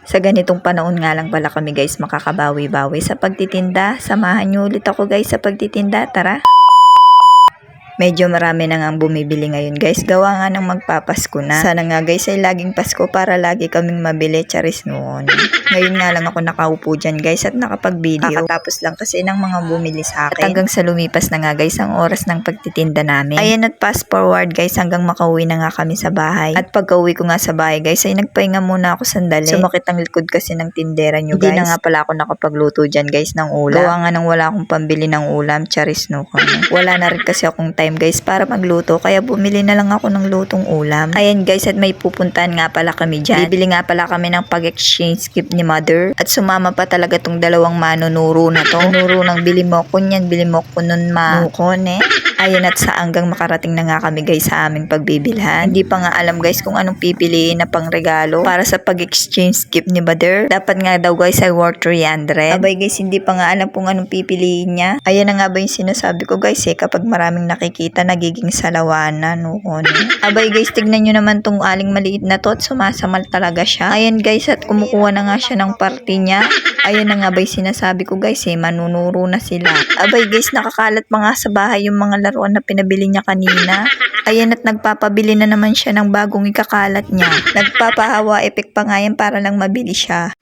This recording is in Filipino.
Sa ganitong panahon nga lang pala kami guys makakabawi-bawi sa pagtitinda. Samahan nyo ulit ako guys sa pagtitinda, tara! Medyo marami na nga bumibili ngayon guys. Gawa nga ng magpapasko na. Sana nga guys ay laging Pasko para lagi kaming mabili. Charis noon. Ngayon nga lang ako nakaupo dyan guys at nakapag-video. Kakatapos lang kasi ng mga bumili sa akin. At hanggang sa lumipas na nga guys ang oras ng pagtitinda namin. Ayan at fast forward guys hanggang makauwi na nga kami sa bahay. At pagka-uwi ko nga sa bahay guys ay nagpahinga muna ako sandali. Sumakit ang likod kasi ng tindera nyo guys. Hindi na nga pala ako nakapagluto dyan guys ng ulam. Gawa nga nang wala akong pambili ng ulam. Charis no. Wala na rin kasi akong time guys para magluto kaya bumili na lang ako ng lutong ulam. Ayan guys at may pupuntahan nga pala kami dyan. Bibili nga pala kami ng pag-exchange gift ni mother at sumama pa talaga tong dalawang manunuro na to. Nuro ng bili mo ko niyan, bili mo ko nun mukon eh. Ayan at sa hanggang makarating na nga kami guys sa aming pagbibilhan. Hindi pa nga alam guys kung anong pipiliin na pang regalo para sa pag-exchange gift ni mother. Dapat nga daw guys ay worth 300. Abay guys hindi pa nga alam kung anong pipiliin niya. Ayan na nga ba yung sinasabi ko guys eh kapag maraming nakikita nagiging salawanan noon. Abay guys tignan nyo naman tong aling maliit na to at sumasamal talaga siya. Ayan guys at kumukuha na nga siya ng party niya. Ayan na nga ba yung sinasabi ko guys eh manunuro na sila. Abay guys nakakalat pa nga sa bahay yung mga laruan na pinabili niya kanina. Ayan at nagpapabili na naman siya ng bagong ikakalat niya. Nagpapahawa effect pa nga yan para lang mabili siya.